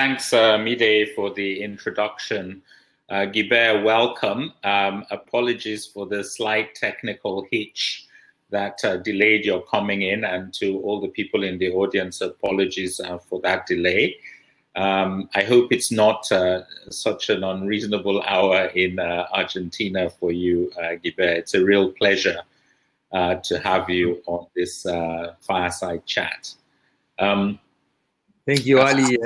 Thanks, Mide, for the introduction. Guibert, welcome. Apologies for the slight technical hitch that delayed your coming in, and to all the people in the audience, apologies for that delay. I hope it's not such an unreasonable hour in Argentina for you, Guibert. It's a real pleasure to have you on this fireside chat. Thank you, Ali.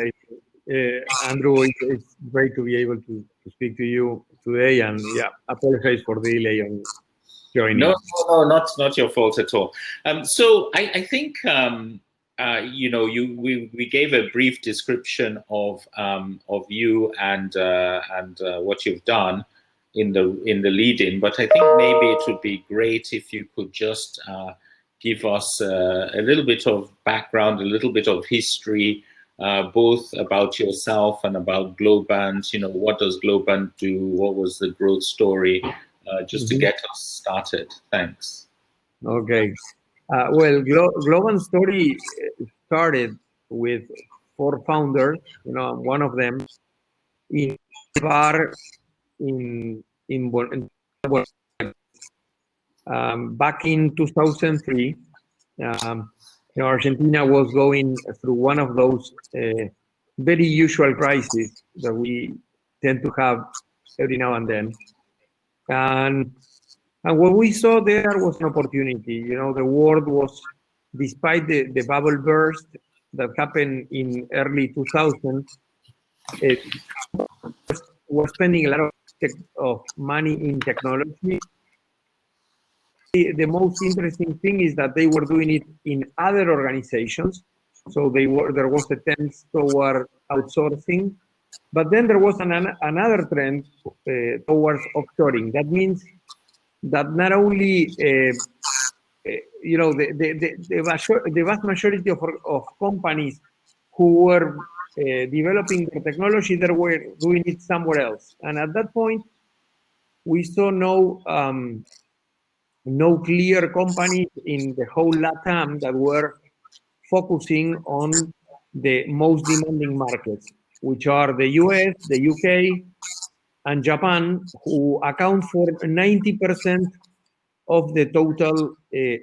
Andrew, it's great to be able to speak to you today, and yeah, apologize for the delay on joining. No, not your fault at all. So I think you know, we gave a brief description of you and what you've done in the lead-in, but I think maybe it would be great if you could just give us a little bit of background, a little bit of history, both about yourself and about Globant. You know, what does Globant do? What was the growth story? Just to get us started. Thanks. Okay. Well, Globant's story started with 4 founders. You know, one of them in a bar back in 2003. You know, Argentina was going through one of those very usual crises that we tend to have every now and then. And what we saw there was an opportunity. You know, the world was, despite the bubble burst that happened in early 2000, it was spending a lot of money in technology. The most interesting thing is that they were doing it in other organizations. So there was a trend toward outsourcing, but then there was another trend towards offshoring. That means that not only you know, the vast majority of companies who were developing the technology, they were doing it somewhere else. And at that point, we saw no clear companies in the whole LATAM that were focusing on the most demanding markets, which are the US, the UK, and Japan, who account for 90% of the total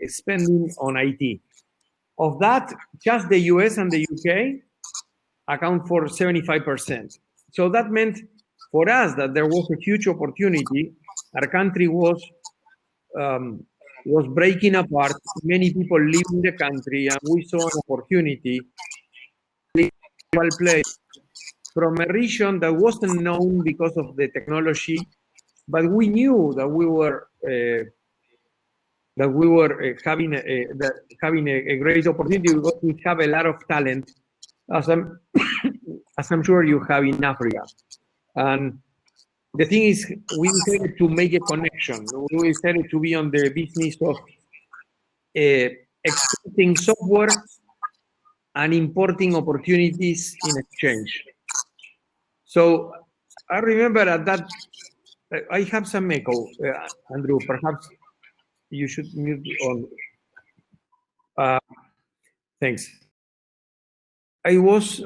spending on IT. Of that, just the US and the UK account for 75%. So that meant for us that there was a huge opportunity. Our country was breaking apart. Many people leaving the country, and we saw an opportunity to play from a region that wasn't known because of the technology, but we knew that we were having a great opportunity because we have a lot of talent, as I'm sure you have in Africa. And the thing is, we decided to make a connection. We decided to be on the business of exporting software and importing opportunities in exchange. So I remember at that, I have some echo, Andrew, perhaps you should mute on. Thanks. I was,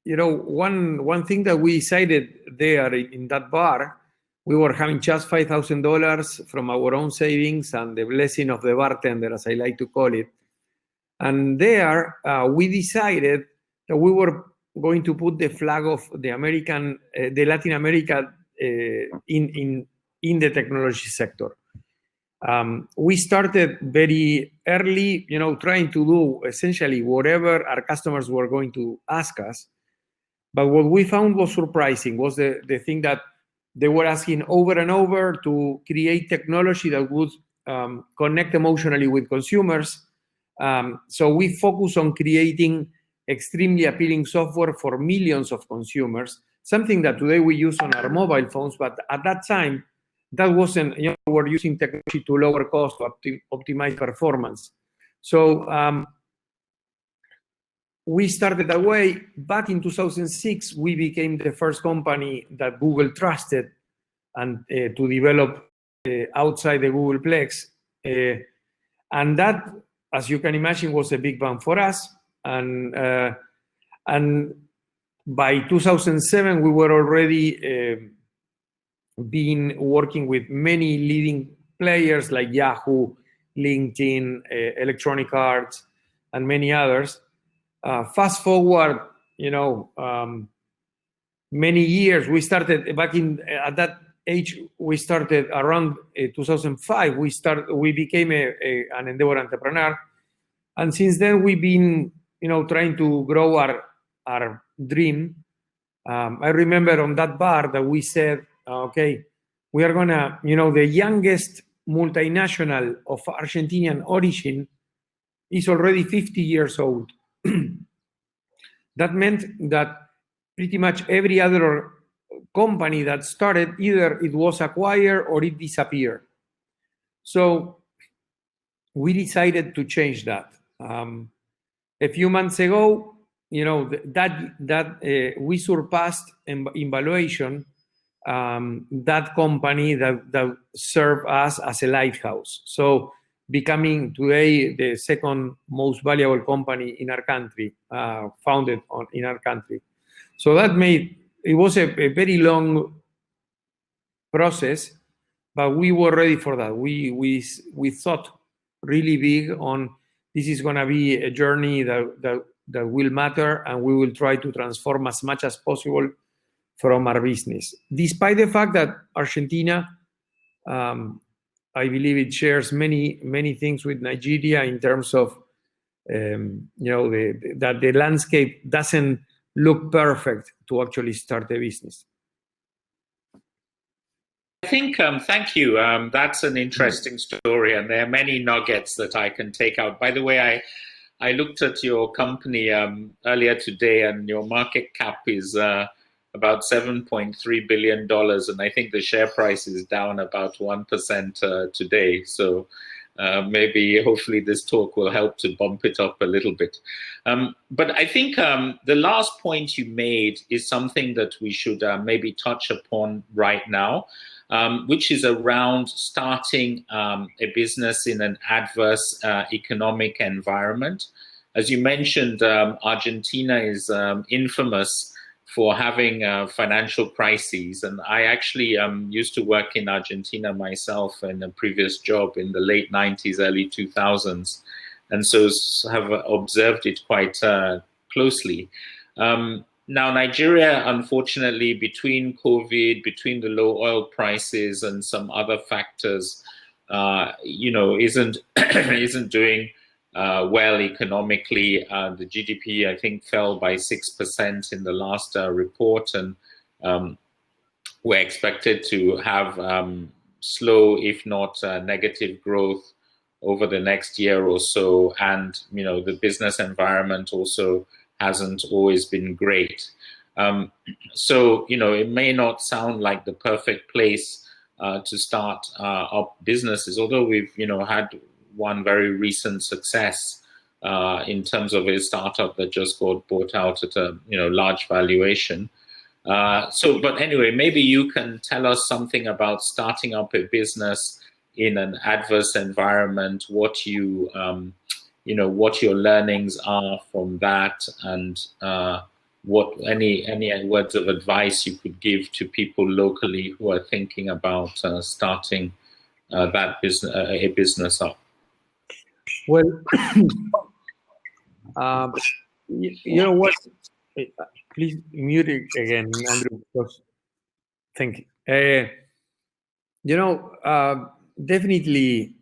you know, one thing that we decided there in that bar, we were having just $5,000 from our own savings and the blessing of the bartender, as I like to call it. And there, we decided that we were going to put the flag of the Latin America in the technology sector. We started very early, you know, trying to do essentially whatever our customers were going to ask us. But what we found was surprising, was the thing that they were asking over and over to create technology that would connect emotionally with consumers. So we focus on creating extremely appealing software for millions of consumers, something that today we use on our mobile phones, but at that time, that wasn't, you know, we're using technology to lower cost, to optimize performance. So we started that way. Back in 2006, we became the first company that Google trusted and to develop outside the Googleplex. And that, as you can imagine, was a big bang for us. And And by 2007, we were already been working with many leading players like Yahoo, LinkedIn, Electronic Arts, and many others. Fast forward, many years. We started back at that age. We started around 2005. We became an Endeavor entrepreneur, and since then we've been, trying to grow our dream. I remember on that bar that we said, okay, we are gonna, the youngest multinational of Argentinian origin is already 50 years old. That meant that pretty much every other company that started, either it was acquired or it disappeared. So we decided to change that. A few months ago, that we surpassed in valuation that company that served us as a lighthouse. So becoming today the second most valuable company in our country, founded in our country. So it was a very long process, but we were ready for that. We thought really big on this is going to be a journey that will matter, and we will try to transform as much as possible from our business. Despite the fact that Argentina, I believe it shares many things with Nigeria in terms of, that the landscape doesn't look perfect to actually start a business. I think, thank you. That's an interesting story, and there are many nuggets that I can take out. By the way, I looked at your company earlier today, and your market cap is about $7.3 billion, and I think the share price is down about 1% today. So maybe, hopefully, this talk will help to bump it up a little bit. But I think the last point you made is something that we should maybe touch upon right now, which is around starting a business in an adverse economic environment. As you mentioned, Argentina is infamous for having financial crises. And I actually used to work in Argentina myself in a previous job in the late 90s, early 2000s. And so have observed it quite closely. Now, Nigeria, unfortunately, between COVID, between the low oil prices and some other factors, isn't doing well economically. The GDP, I think, fell by 6% in the last report, and we're expected to have slow, if not negative growth over the next year or so. And, the business environment also hasn't always been great. So, it may not sound like the perfect place to start up businesses, although we've, had one very recent success in terms of a startup that just got bought out at a large valuation. But anyway, maybe you can tell us something about starting up a business in an adverse environment, what you what your learnings are from that, and what any words of advice you could give to people locally who are thinking about starting a business up. Well, you know what? Please mute it again, Andrew. Thank you. Definitely,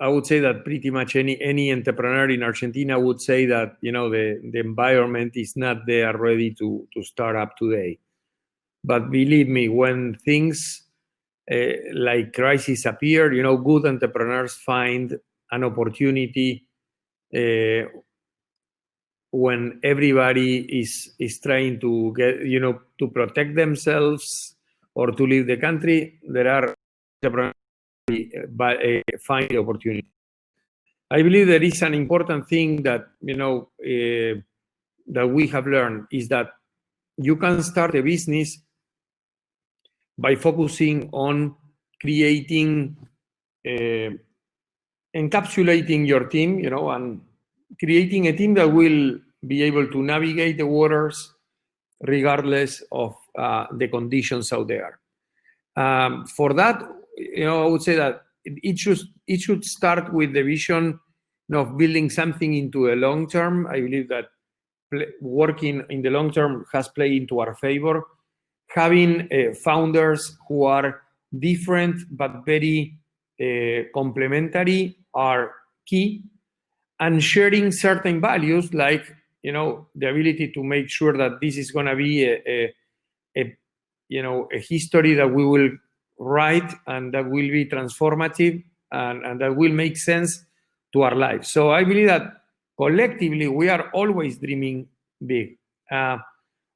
I would say that pretty much any entrepreneur in Argentina would say that the environment is not there ready to start up today. But believe me, when things like crises appear, good entrepreneurs find an opportunity when everybody is trying to get to protect themselves or to leave the country. There are entrepreneurs find the opportunity. I believe there is an important thing that that we have learned is that you can start a business by focusing on creating, encapsulating your team, and creating a team that will be able to navigate the waters regardless of the conditions out there. For that, I would say that it should start with the vision of building something into a long term. I believe that working in the long term has played into our favor. Having founders who are different but very complementary are key, and sharing certain values like the ability to make sure that this is going to be a history that we will write and that will be transformative and that will make sense to our lives. So I believe that collectively we are always dreaming big.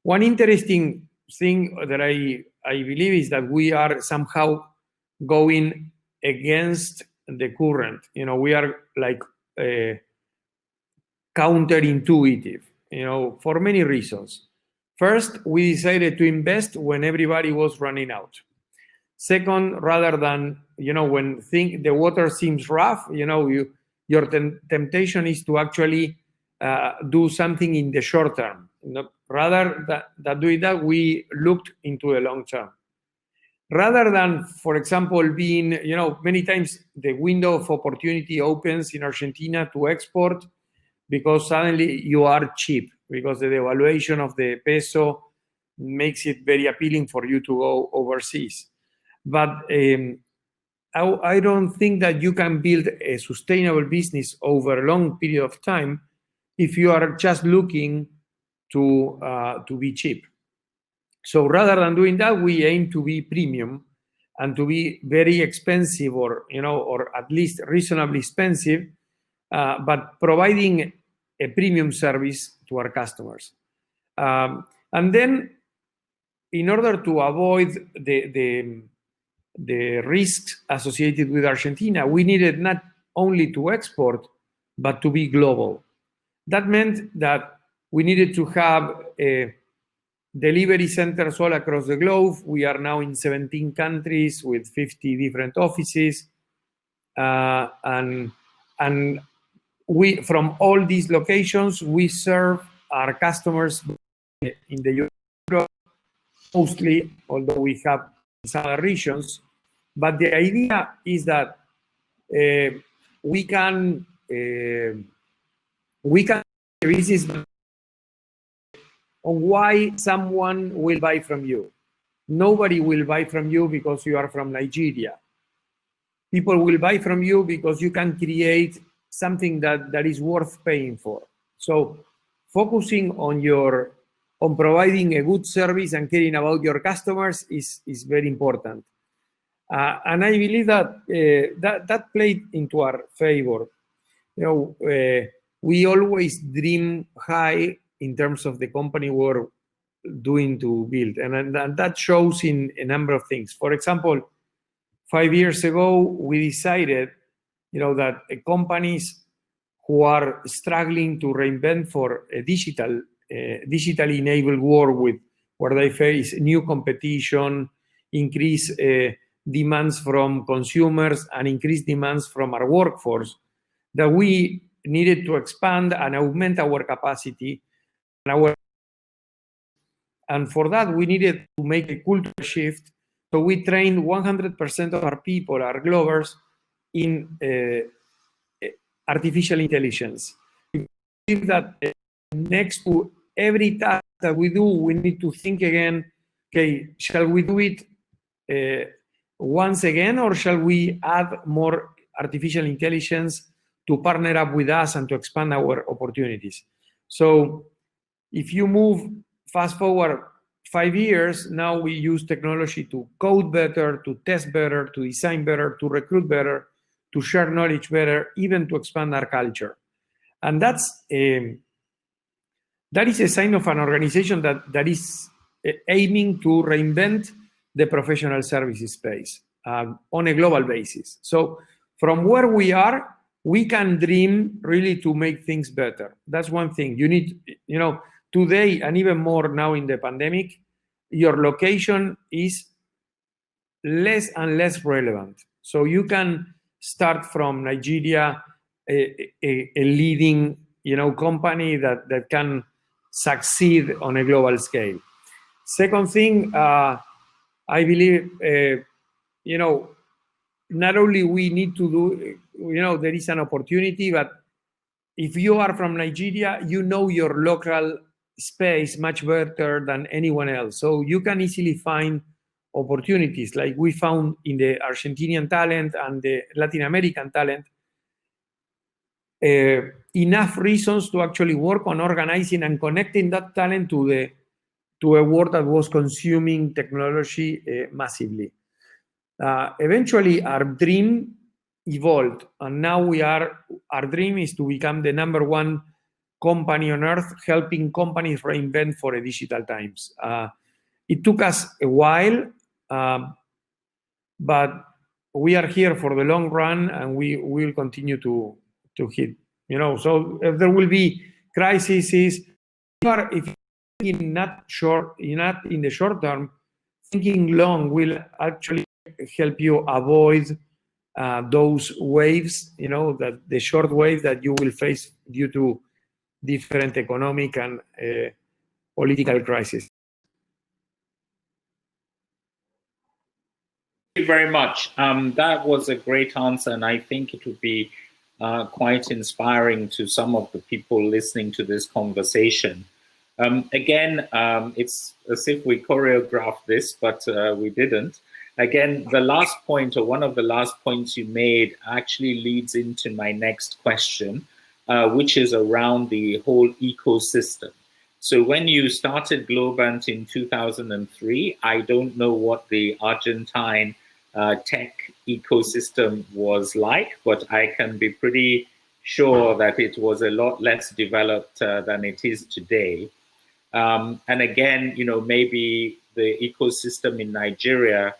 One interesting thing that I believe is that we are somehow going against the current. We are like counterintuitive, for many reasons. First, we decided to invest when everybody was running out. Second, rather than, when the water seems rough, your temptation is to actually do something in the short term. Rather than doing that, we looked into a long term. Rather than, for example, being, many times the window of opportunity opens in Argentina to export because suddenly you are cheap, because the devaluation of the peso makes it very appealing for you to go overseas. But I don't think that you can build a sustainable business over a long period of time if you are just looking to be cheap. So rather than doing that, we aim to be premium and to be very expensive, or at least reasonably expensive, but providing a premium service to our customers. And then, in order to avoid the risks associated with Argentina, we needed not only to export, but to be global. That meant that we needed to have delivery centers all across the globe. We are now in 17 countries with 50 different offices. And we, from all these locations, we serve our customers in the Europe mostly, although we have some other regions. But the idea is that we can business on why someone will buy from you. Nobody will buy from you because you are from Nigeria. People will buy from you because you can create something that is worth paying for. So focusing on providing a good service and caring about your customers is very important. And I believe that that played into our favor. We always dream high in terms of the company we're doing to build. And that shows in a number of things. For example, 5 years ago, we decided, that companies who are struggling to reinvent for a digitally enabled world where they face new competition, increased demands from consumers, and increased demands from our workforce, that we needed to expand and augment our capacity. And for that, we needed to make a culture shift. So we trained 100% of our people, our Globers, in artificial intelligence. We believe that next to every task that we do, we need to think again, okay, shall we do it once again, or shall we add more artificial intelligence to partner up with us and to expand our opportunities? So if you move fast forward 5 years, now we use technology to code better, to test better, to design better, to recruit better, to share knowledge better, even to expand our culture. And that is a sign of an organization that is aiming to reinvent the professional services space on a global basis. So from where we are, we can dream really to make things better. That's one thing. You need, today, and even more now in the pandemic, your location is less and less relevant. So you can start from Nigeria, a leading company that can succeed on a global scale. Second thing, I believe, not only we need to do, there is an opportunity, but if you are from Nigeria, you know your local space much better than anyone else. So you can easily find opportunities like we found in the Argentinian talent and the Latin American talent. Enough reasons to actually work on organizing and connecting that talent to a world that was consuming technology massively. Eventually, our dream evolved, and now our dream is to become the #1 company on earth, helping companies reinvent for a digital times. It took us a while, but we are here for the long run, and we will continue to hit. So if there will be crises, if not in the short term, thinking long will actually help you avoid those waves, that the short wave that you will face due to different economic and political crises. Thank you very much. That was a great answer, and I think it would be quite inspiring to some of the people listening to this conversation. Again, it's as if we choreographed this, but we didn't. Again, the last point, or one of the last points you made, actually leads into my next question, which is around the whole ecosystem. So when you started Globant in 2003, I don't know what the Argentine tech ecosystem was like, but I can be pretty sure that it was a lot less developed than it is today. And again, maybe the ecosystem in Nigeria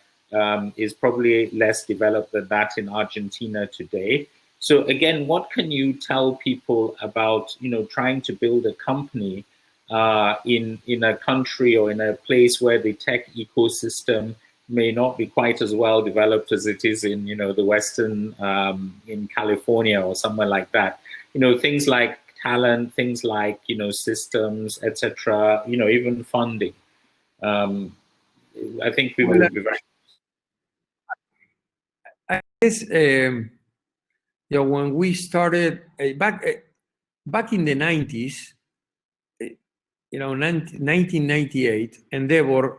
is probably less developed than that in Argentina today. So again, what can you tell people about, trying to build a company in a country or in a place where the tech ecosystem may not be quite as well developed as it is in, the Western, in California or somewhere like that. Things like talent, things like, systems, etc., even funding. I think people would be very... I guess, when we started back in the 90s, 1998, Endeavor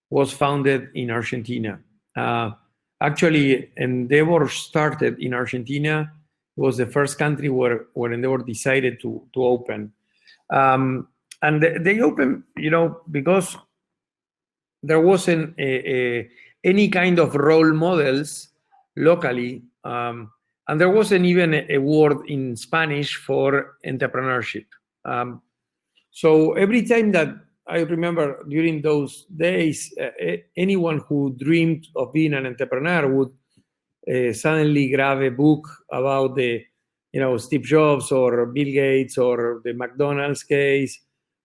was founded in Argentina. Actually, Endeavor started in Argentina. It was the first country where Endeavor decided to open. And they opened, because there wasn't any kind of role models locally, and there wasn't even a word in Spanish for entrepreneurship. So every time that I remember during those days, anyone who dreamed of being an entrepreneur would suddenly grab a book about the, Steve Jobs or Bill Gates or the McDonald's case,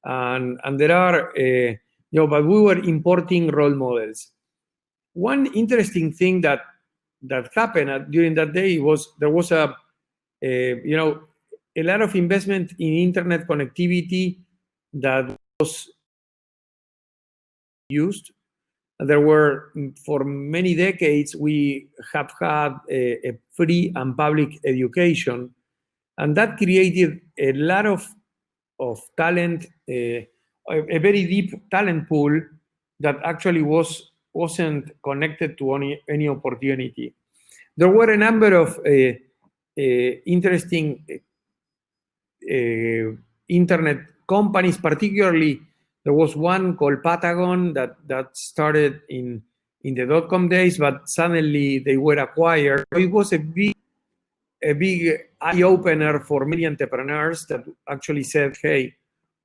and there are, but we were importing role models. One interesting thing that happened during that day was there was a lot of investment in internet connectivity that was used. There were, for many decades, we have had a free and public education, and that created a lot of talent, a very deep talent pool that actually wasn't connected to any opportunity. There were a number of interesting internet companies, particularly there was one called Patagon that started in the dot-com days, but suddenly they were acquired. It was a big eye-opener for many entrepreneurs that actually said, hey,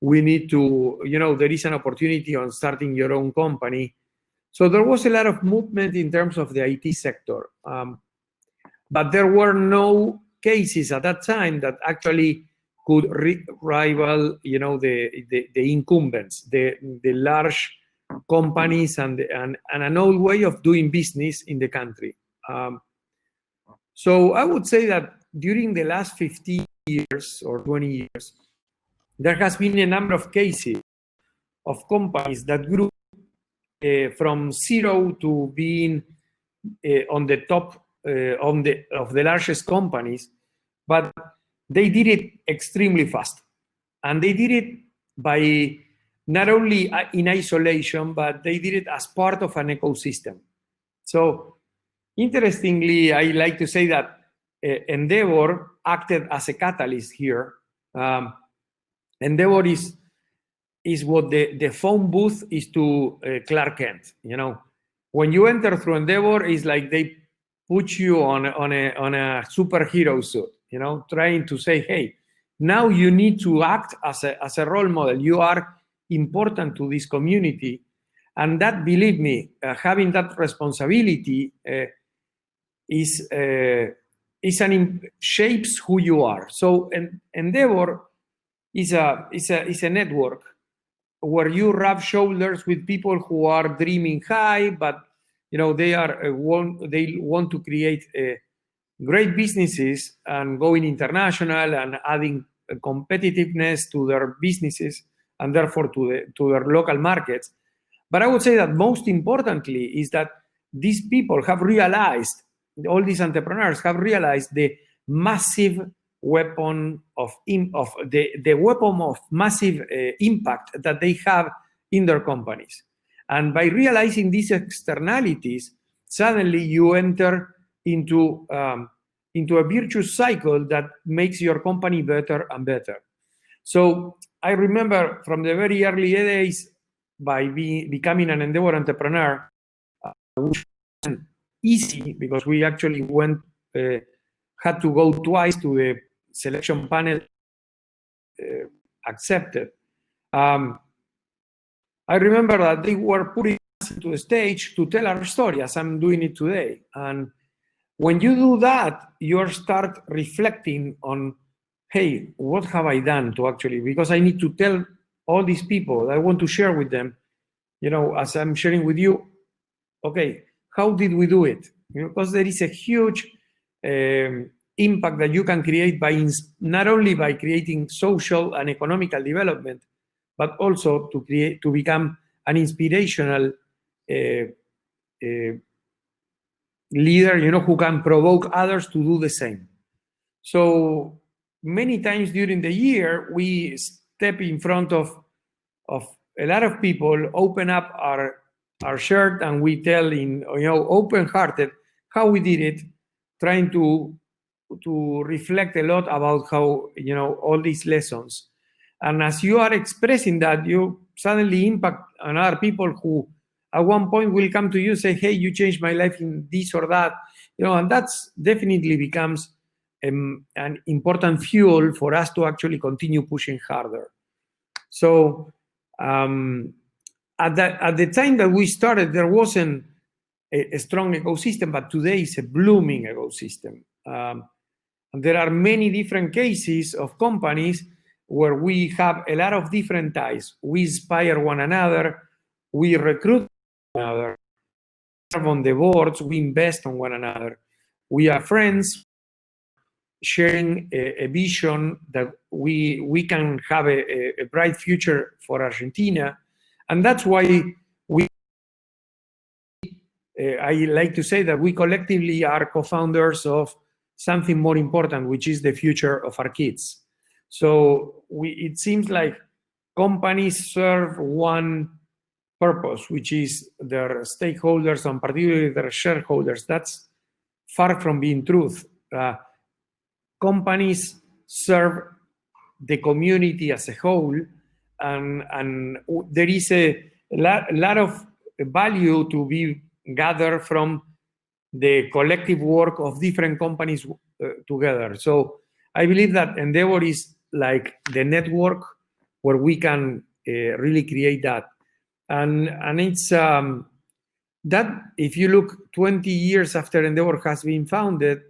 we need to, there is an opportunity on starting your own company. So there was a lot of movement in terms of the IT sector. But there were no cases at that time that actually could rival, the incumbents, the large companies and an old way of doing business in the country. So I would say that during the last 15 years or 20 years, there has been a number of cases of companies that grew from zero to being on the top of the largest companies, but they did it extremely fast. And they did it by not only in isolation, but they did it as part of an ecosystem. So interestingly, I like to say that Endeavor acted as a catalyst here. Endeavor is what the phone booth is to Clark Kent. You know, when you enter through Endeavor, it's like they put you on a superhero suit. You know, trying to say, hey, now you need to act as a role model. You are important to this community, and that, believe me, having that responsibility shapes who you are. So Endeavor is a network where you rub shoulders with people who are dreaming high, but you know they want to create great businesses and going international and adding competitiveness to their businesses and therefore to their local markets. But I would say that most importantly is that these people have realized, all these entrepreneurs have realized the massive weapon of the weapon of massive impact that they have in their companies. And by realizing these externalities, suddenly you enter into a virtuous cycle that makes your company better and better. So I remember from the very early days, by becoming an Endeavor entrepreneur, which wasn't easy because we actually had to go twice to the selection panel accepted. I remember that they were putting us into the stage to tell our story as I'm doing it today. And when you do that, you start reflecting on, hey, what have I done to actually, because I need to tell all these people, I want to share with them, you know, as I'm sharing with you, okay, how did we do it? You know, because there is a huge impact that you can create by not only by creating social and economical development, but also to become an inspirational leader, you know, who can provoke others to do the same. So many times during the year, we step in front of a lot of people, open up our shirt, and we tell in, you know, open-hearted how we did it, trying to reflect a lot about how, you know, all these lessons. And as you are expressing that, you suddenly impact on other people who at one point will come to you and say, hey, you changed my life in this or that, you know, and that's definitely becomes an important fuel for us to actually continue pushing harder. So at the time that we started, there wasn't a strong ecosystem, but today is a blooming ecosystem. And there are many different cases of companies where we have a lot of different ties. We inspire one another, we recruit one another, we serve on the boards, we invest on one another. We are friends, sharing a vision that we can have a bright future for Argentina. And that's why I like to say that we collectively are co-founders of something more important, which is the future of our kids. So it seems like companies serve one purpose, which is their stakeholders and particularly their shareholders. That's far from being truth. Companies serve the community as a whole, and there is a lot of value to be gathered from the collective work of different companies together. So I believe that Endeavor is like the network where we can really create that. And it's that if you look 20 years after Endeavor has been founded,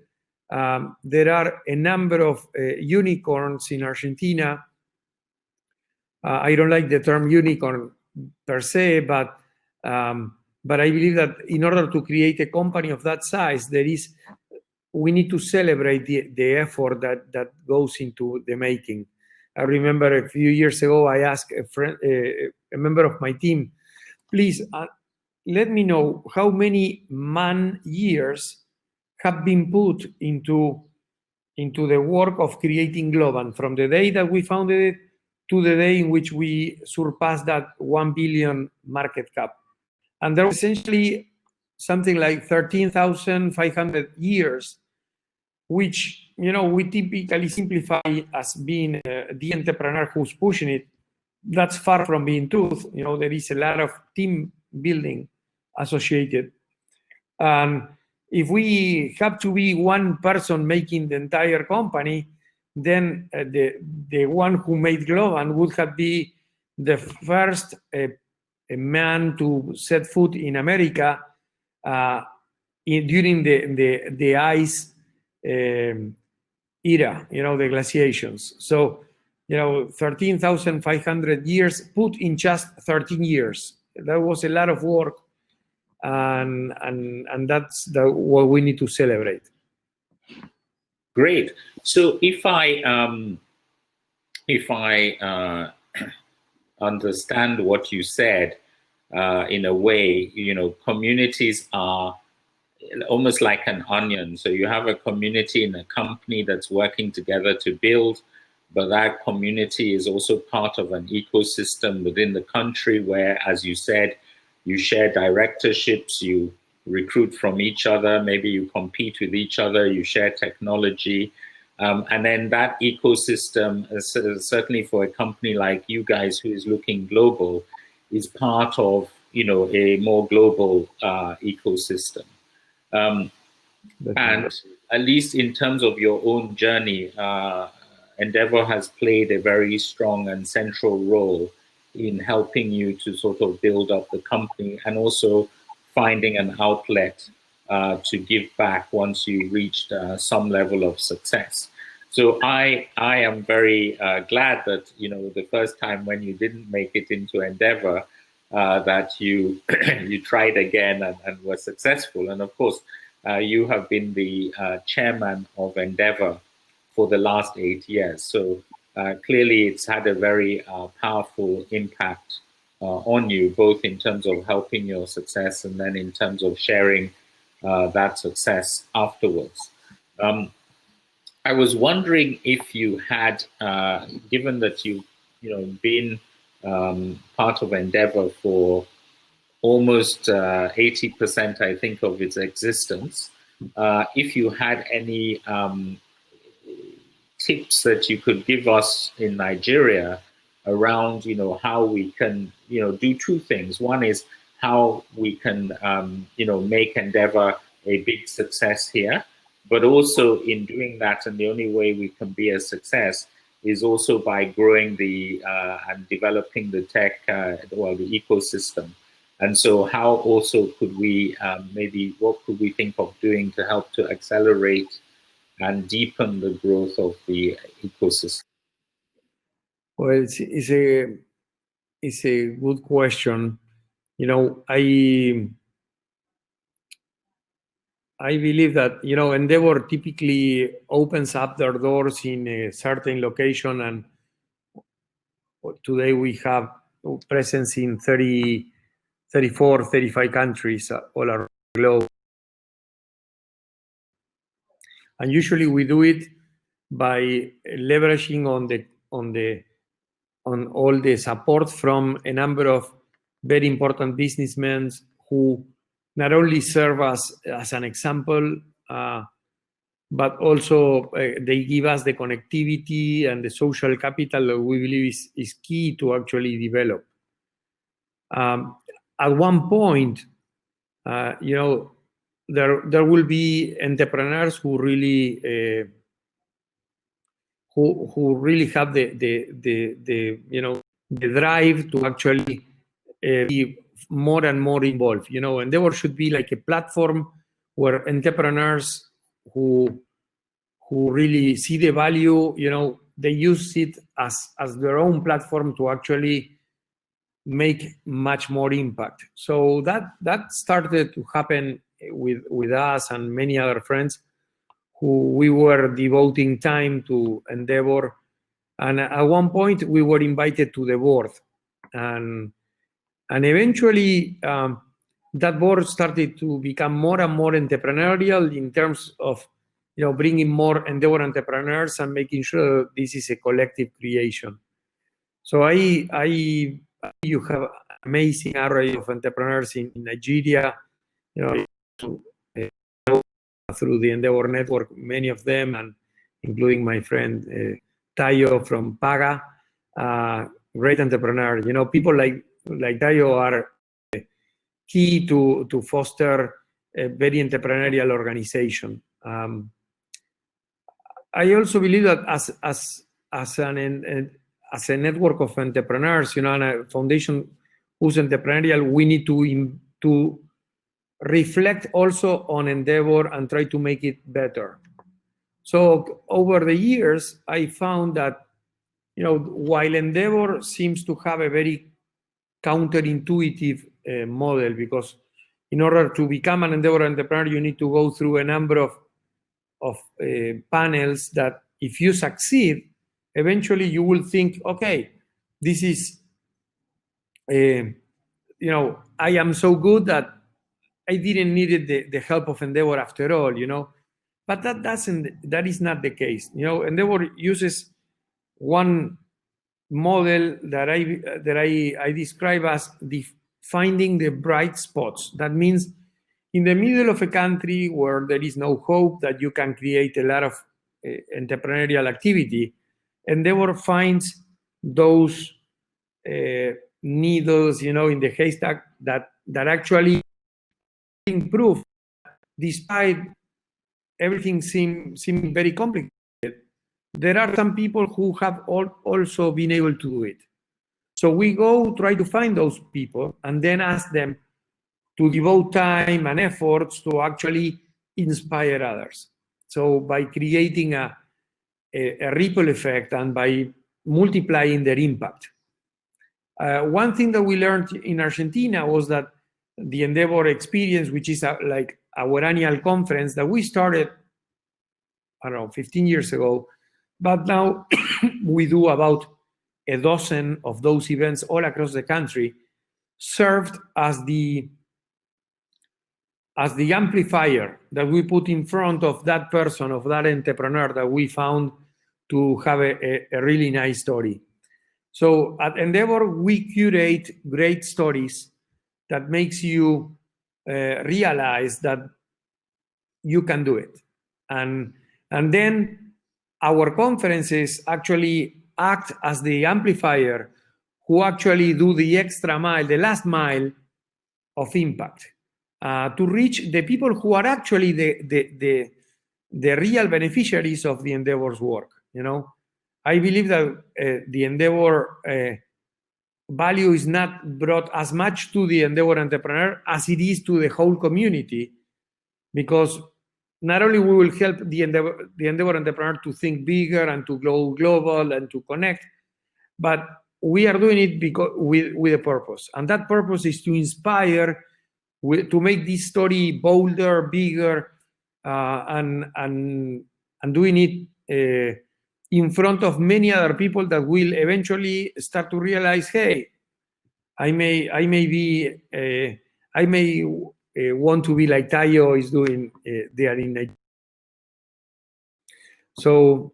there are a number of unicorns in Argentina. I don't like the term unicorn per se, but I believe that in order to create a company of that size, there is we need to celebrate the effort that goes into the making. I remember a few years ago, I asked a member of my team, please let me know how many man years have been put into the work of creating Globant from the day that we founded it to the day in which we surpassed that 1 billion market cap. And there was essentially something like 13,500 years, which, you know, we typically simplify as being the entrepreneur who's pushing it. That's far from being truth. You know, there is a lot of team building associated. And if we have to be one person making the entire company, then the one who made Globant would have been the first a man to set foot in America during the ice era, you know, the glaciations. So, you know, 13,500 years put in just 13 years. That was a lot of work, and that's what we need to celebrate. Great. So if I understand what you said, in a way, you know, communities are almost like an onion. So you have a community in a company that's working together to build, but that community is also part of an ecosystem within the country where, as you said, you share directorships, you recruit from each other, maybe you compete with each other, you share technology. And then that ecosystem, certainly for a company like you guys who is looking global, is part of, you know, a more global ecosystem. And at least in terms of your own journey, Endeavor has played a very strong and central role in helping you to sort of build up the company and also finding an outlet to give back once you reached some level of success. So I am very glad that, you know, the first time when you didn't make it into Endeavor, that you you tried again and were successful. And of course, you have been the chairman of Endeavor for the last 8 years. So clearly it's had a very powerful impact on you, both in terms of helping your success and then in terms of sharing that success afterwards. I was wondering if you had, given that you've been part of Endeavor for almost 80%, I think, of its existence, if you had any tips that you could give us in Nigeria around, you know, how we can, you know, do two things. One is how we can, you know, make Endeavor a big success here, but also in doing that, and the only way we can be a success is also by growing the and developing the tech, well, the ecosystem. And so how also could we, maybe what could we think of doing to help to accelerate and deepen the growth of the ecosystem? Well, it's a good question. You know, I believe that, you know, Endeavor typically opens up their doors in a certain location, and today we have presence in 34, 35 countries all around the globe. And usually we do it by leveraging on all the support from a number of very important businessmen who not only serve us as an example, but also they give us the connectivity and the social capital that we believe is key to actually develop. At one point, you know, there will be entrepreneurs who really have the you know, the drive to actually be more and more involved. You know, Endeavor should be like a platform where entrepreneurs who really see the value, you know, they use it as their own platform to actually make much more impact. So that started to happen with us and many other friends who we were devoting time to Endeavor. And at one point, we were invited to the board. And eventually, that board started to become more and more entrepreneurial in terms of bringing more Endeavor entrepreneurs and making sure this is a collective creation. So you have amazing array of entrepreneurs in Nigeria, through the Endeavor network, many of them, and including my friend Tayo from Paga, great entrepreneur. People like Tayo are key to foster a very entrepreneurial organization. I also believe that as a network of entrepreneurs, and a foundation who's entrepreneurial, we need to reflect also on Endeavor and try to make it better. So over the years, I found that while Endeavor seems to have a very counterintuitive model, because in order to become an Endeavor entrepreneur, you need to go through a number of panels that if you succeed, eventually you will think, okay, this is, I am so good that I didn't need the help of Endeavor after all, But that is not the case. Endeavor uses one model that I describe as finding the bright spots. That means in the middle of a country where there is no hope that you can create a lot of entrepreneurial activity, Endeavor finds those needles, in the haystack that actually improve despite everything seeming very complicated. There are some people who have also been able to do it. So we go try to find those people and then ask them to devote time and efforts to actually inspire others. So by creating a ripple effect and by multiplying their impact. One thing that we learned in Argentina was that the Endeavor experience, which is like our annual conference that we started, 15 years ago, but now we do about a dozen of those events all across the country, served as the amplifier that we put in front of that person, of that entrepreneur that we found to have a really nice story. So at Endeavor, we curate great stories that makes you realize that you can do it. And then our conferences actually act as the amplifier who actually do the extra mile, the last mile of impact to reach the people who are actually the real beneficiaries of the Endeavor's work. I believe that the Endeavor value is not brought as much to the Endeavor entrepreneur as it is to the whole community, because not only we will help the Endeavor entrepreneur to think bigger and to go global and to connect, but we are doing it because with a purpose, and that purpose is to inspire, to make this story bolder, bigger, and doing it in front of many other people that will eventually start to realize, hey, I may want to be like Tayo is doing there in Nigeria. So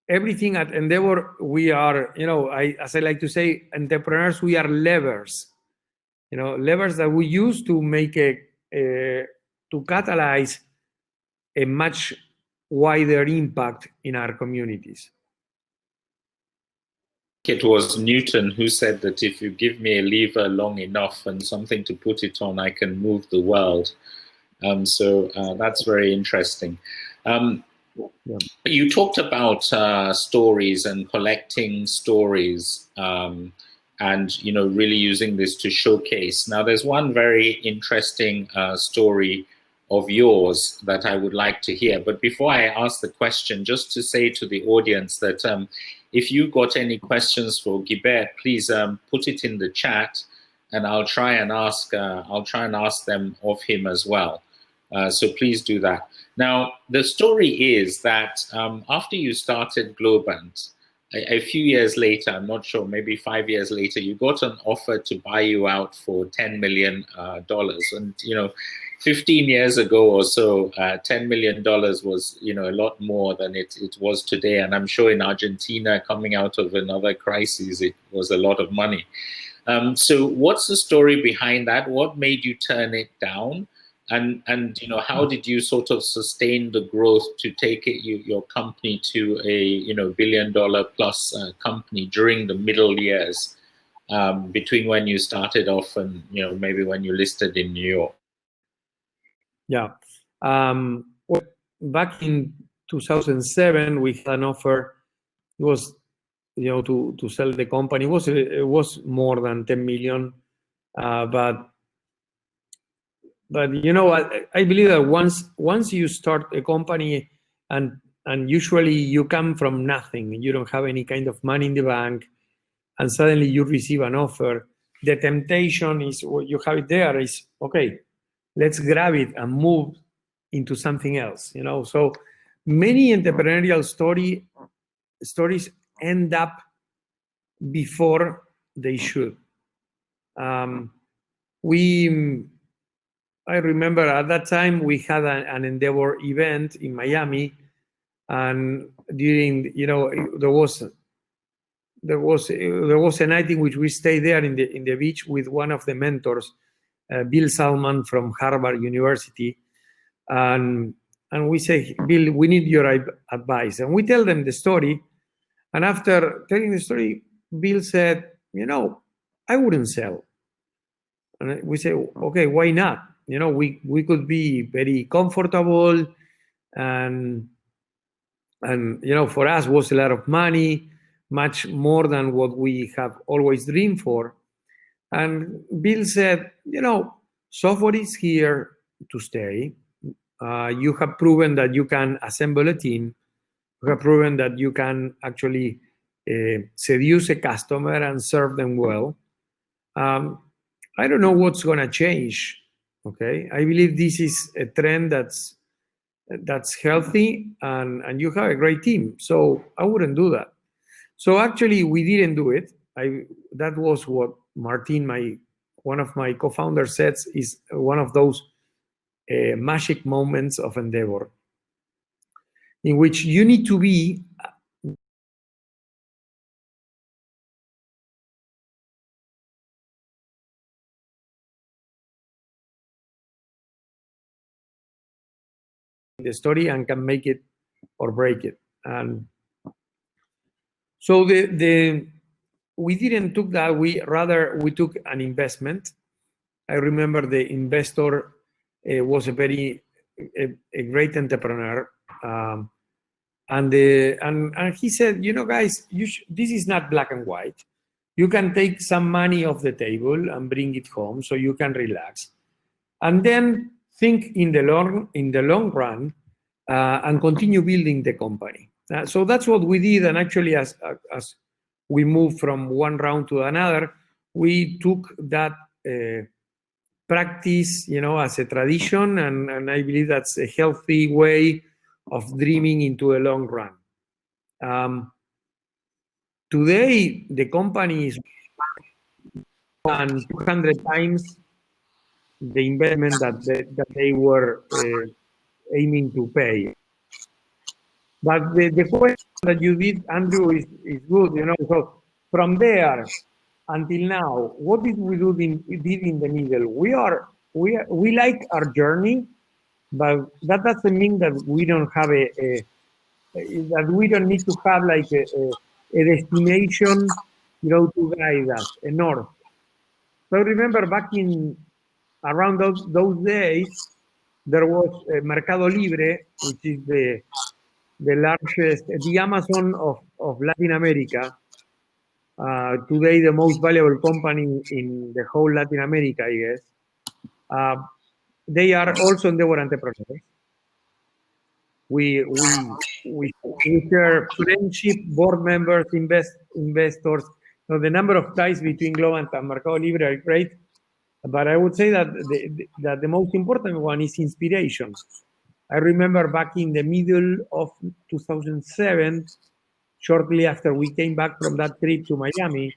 everything at Endeavor, we are, as I like to say, entrepreneurs, we are levers. Levers that we use to make to catalyze a much wider impact in our communities. It was Newton who said that if you give me a lever long enough and something to put it on, I can move the world. So that's very interesting. You talked about stories and collecting stories and really using this to showcase. Now, there's one very interesting story of yours that I would like to hear. But before I ask the question, just to say to the audience that if you got any questions for Guibert, please put it in the chat, and I'll try and ask them of him as well. So please do that. Now, the story is that after you started Globant, a few years later, I'm not sure, maybe 5 years later, you got an offer to buy you out for $10 million. And, 15 years ago or so, $10 million was, a lot more than it was today. And I'm sure in Argentina, coming out of another crisis, it was a lot of money. So what's the story behind that? What made you turn it down? And how did you sort of sustain the growth to take your company to a $1 billion plus company during the middle years between when you started off and maybe when you listed in New York? Yeah, well, back in 2007 we had an offer. It was to sell the company. It was more than 10 million, but I believe that once you start a company and usually you come from nothing, you don't have any kind of money in the bank, and suddenly you receive an offer, the temptation is, what you have it there is, okay, let's grab it and move into something else. So many entrepreneurial stories end up before they should. I remember at that time we had an Endeavor event in Miami, and during there was a night in which we stayed there in the beach with one of the mentors, Bill Salman from Harvard University, and we say, Bill, we need your advice, and we tell them the story, and after telling the story, Bill said, I wouldn't sell, and we say, okay, why not? We could be very comfortable, and for us was a lot of money, much more than what we have always dreamed for. And Bill said, software is here to stay. You have proven that you can assemble a team. You have proven that you can actually seduce a customer and serve them well. I don't know what's going to change. Okay, I believe this is a trend that's healthy, and you have a great team. So I wouldn't do that. So actually, we didn't do it. That was what Martin, one of my co-founders, said is one of those magic moments of Endeavor, in which you need to be the story and can make it or break it. And so we didn't took that. We took an investment. I remember the investor was a great entrepreneur, and he said, guys, this is not black and white. You can take some money off the table and bring it home so you can relax, and then think in the long run and continue building the company. So that's what we did. And actually, as we moved from one round to another, we took that practice, as a tradition, and I believe that's a healthy way of dreaming into a long run. Today, the company is 200 times the investment that they were aiming to pay. But the question that you did, Andrew, is good. So from there until now, what did we do in the middle? We like our journey, but that doesn't mean that we don't have that we don't need to have like a destination, to guide us, a north. So remember back in around those days, there was Mercado Libre, which is the largest, the Amazon of Latin America. Today, the most valuable company in the whole Latin America, I guess. They are also Endeavor entrepreneurs. We share friendship, board members, investors. So the number of ties between Globant and Mercado Libre are great. But I would say that the most important one is inspiration. I remember back in the middle of 2007, shortly after we came back from that trip to Miami,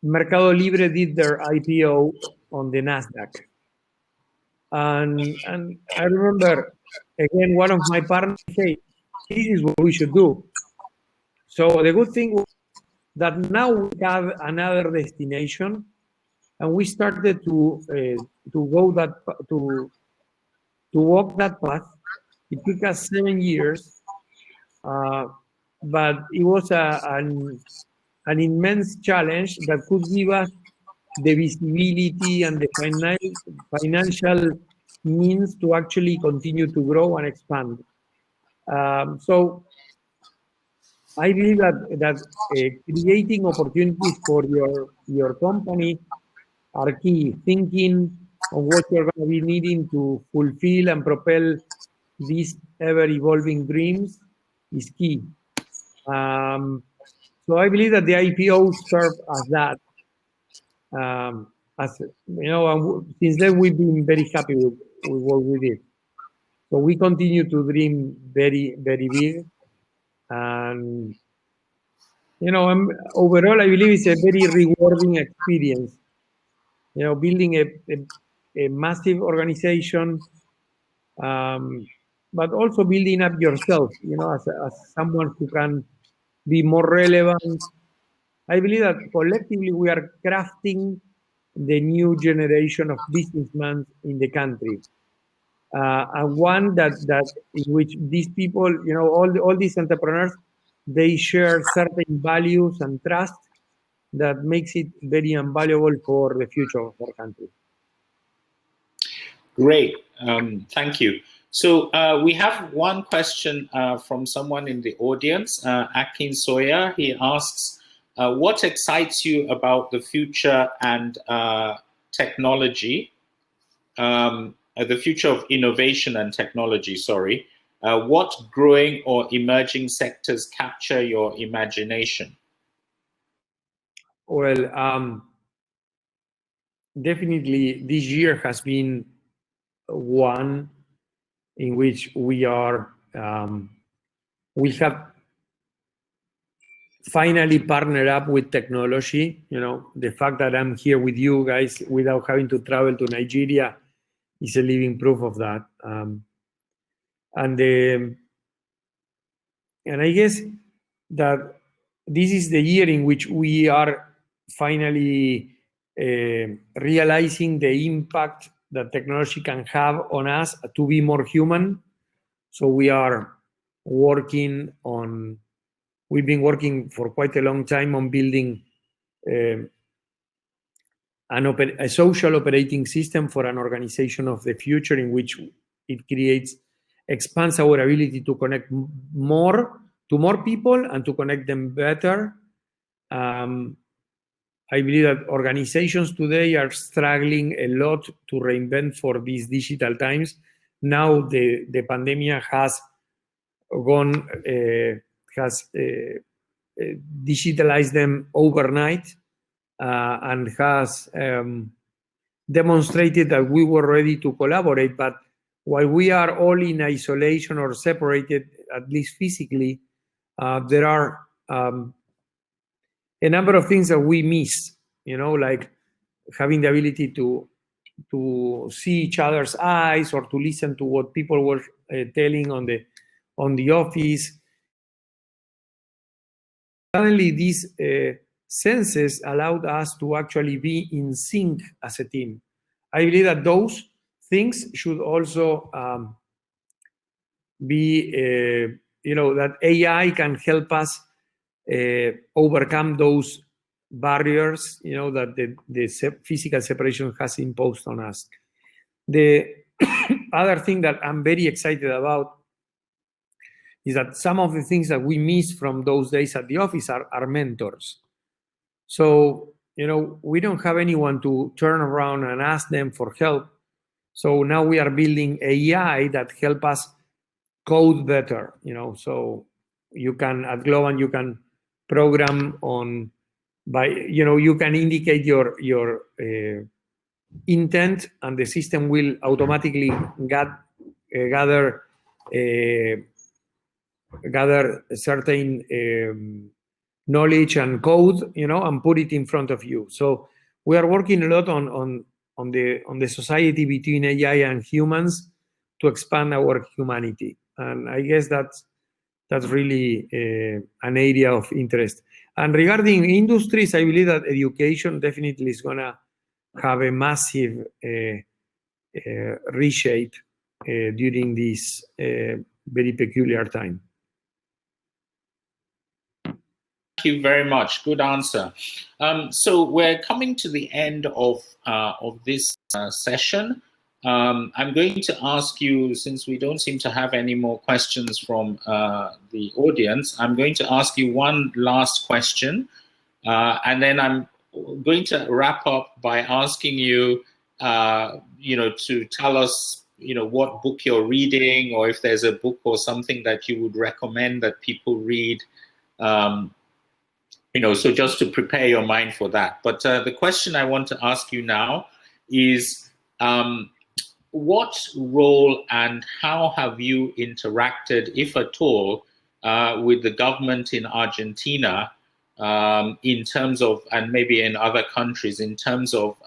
Mercado Libre did their IPO on the Nasdaq. And I remember, again, one of my partners said, this is what we should do. So the good thing was that now we have another destination, and we started to go to walk that path. It took us 7 years, but it was an immense challenge that could give us the visibility and the financial means to actually continue to grow and expand. So I believe that creating opportunities for your company are key. Thinking on what you're going to be needing to fulfill and propel these ever-evolving dreams is key. So I believe that the IPO served as that. As you know, and since then we've been very happy with what we did. So we continue to dream very, very big, and you know, overall, I believe it's a very rewarding experience. You know, building a massive organization, but also building up yourself. You know, as someone who can be more relevant. I believe that collectively we are crafting the new generation of businessmen in the country, and one that in which these people, you know, all these entrepreneurs, they share certain values and trust that makes it very invaluable for the future of our country. Great, thank you. So we have one question from someone in the audience, Akin Soya. He asks, what excites you about the future and technology, the future of innovation and technology, sorry. What growing or emerging sectors capture your imagination? Well, definitely this year has been one in which we have finally partnered up with technology. You know, the fact that I'm here with you guys without having to travel to Nigeria is a living proof of that. And I guess that this is the year in which we are finally realizing the impact that technology can have on us to be more human. So we are working on, we've been working for quite a long time on building a social operating system for an organization of the future, in which it expands our ability to connect to more people and to connect them better. I believe that organizations today are struggling a lot to reinvent for these digital times. Now the pandemic has digitalized them overnight, and has demonstrated that we were ready to collaborate. But while we are all in isolation or separated, at least physically, there are a number of things that we miss, you know, like having the ability to see each other's eyes, or to listen to what people were telling on the office. Suddenly, these senses allowed us to actually be in sync as a team. I believe that those things should also be, you know, that AI can help us overcome those barriers, you know, that the physical separation has imposed on us. The other thing that I'm very excited about is that some of the things that we miss from those days at the office are mentors. So, you know, we don't have anyone to turn around and ask them for help. So now we are building AI that help us code better, you know. So you can, at Globant, you can program on, by, you know, you can indicate your intent, and the system will automatically gather certain knowledge and code, and put it in front of you. So we are working a lot on the society between AI and humans to expand our humanity, and I guess that's really an area of interest. And regarding industries, I believe that education definitely is gonna have a massive reshape during this very peculiar time. Thank you very much. Good answer. So we're coming to the end of this session. I'm going to ask you, since we don't seem to have any more questions from the audience, I'm going to ask you one last question, and then I'm going to wrap up by asking you, to tell us, what book you're reading, or if there's a book or something that you would recommend that people read. So just to prepare your mind for that. But the question I want to ask you now is, what role and how have you interacted, if at all, with the government in Argentina in terms of, and maybe in other countries, in terms of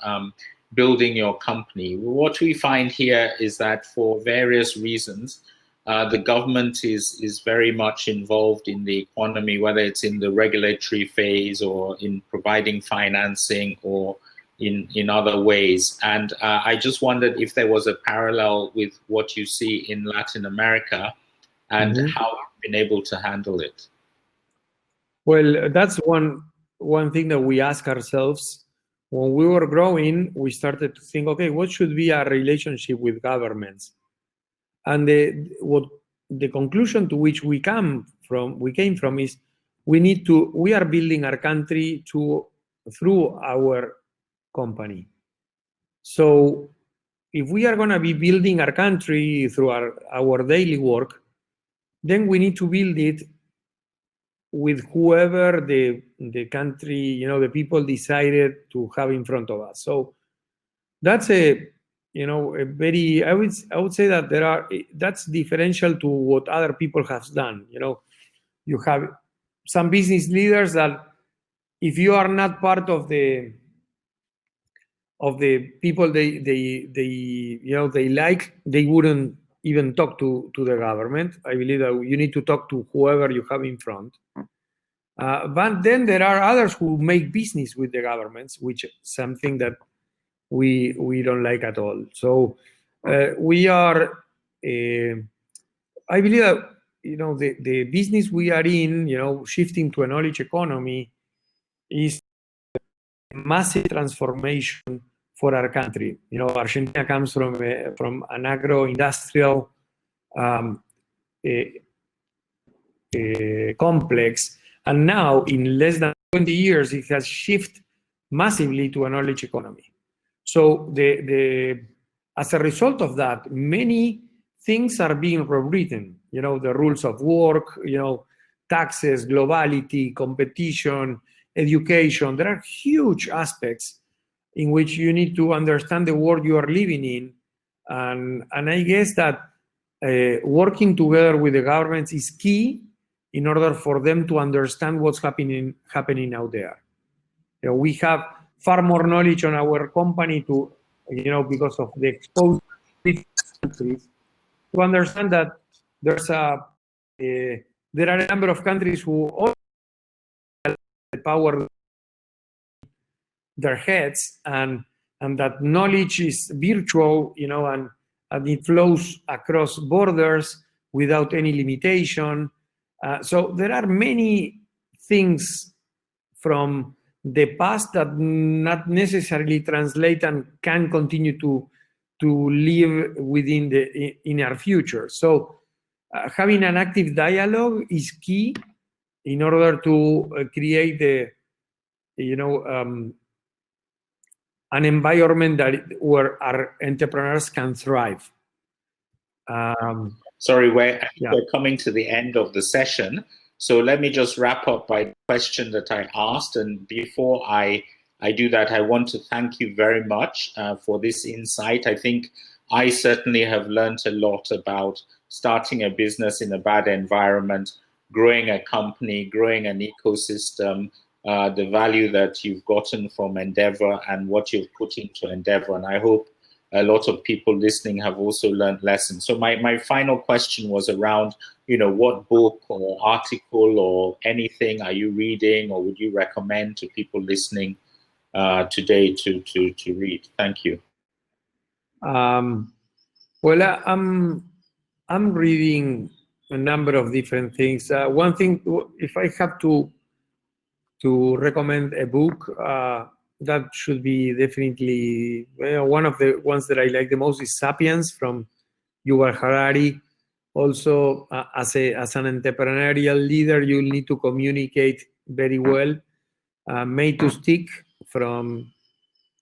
building your company? What we find here is that for various reasons, the government is very much involved in the economy, whether it's in the regulatory phase or in providing financing or in other ways. And I just wondered if there was a parallel with what you see in Latin America and how you've been able to handle it. Well, that's one thing that we ask ourselves. When we were growing, we started to think, okay, what should be our relationship with governments? And the conclusion to which we came from is we are building our country through our company. So if we are going to be building our country through our daily work, then we need to build it with whoever the country, the people decided to have in front of us. So that's a very, I would say that that's differential to what other people have done. You have some business leaders that if you are not part of the people they like, they wouldn't even talk to the government. I believe that you need to talk to whoever you have in front. But then there are others who make business with the governments, which is something that we don't like at all. So we are, I believe that, the business we are in, shifting to a knowledge economy is a massive transformation for our country. Argentina comes from an agro-industrial complex, and now in less than 20 years, it has shifted massively to a knowledge economy. So as a result of that, many things are being rewritten. The rules of work, taxes, globality, competition, education. There are huge aspects in which you need to understand the world you are living in. And I guess that working together with the governments is key in order for them to understand what's happening out there. We have far more knowledge on our company because of the exposure to countries, to understand that there are a number of countries who also have the power their heads, and that knowledge is virtual, and it flows across borders without any limitation. So there are many things from the past that not necessarily translate and can continue to live in our future. So having an active dialogue is key in order to create an environment where our entrepreneurs can thrive. Sorry, we're coming to the end of the session. So let me just wrap up by the question that I asked. And before I I do that, I want to thank you very much for this insight. I think I certainly have learned a lot about starting a business in a bad environment, growing a company, growing an ecosystem, the value that you've gotten from Endeavor and what you've put into Endeavor. And I hope a lot of people listening have also learned lessons. So my final question was around, what book or article or anything are you reading, or would you recommend to people listening today to read? Thank you. Well, I'm reading a number of different things. One thing, if I have to recommend a book, that should be definitely one of the ones that I like the most is *Sapiens* from Yuval Harari. Also, as an entrepreneurial leader, you need to communicate very well. *Made to Stick* from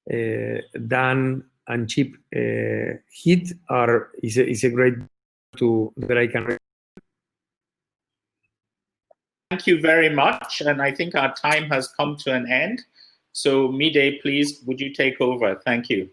Dan and Chip Heath is a great book that I can recommend. Thank you very much, and I think our time has come to an end. So Mide, please, would you take over? Thank you.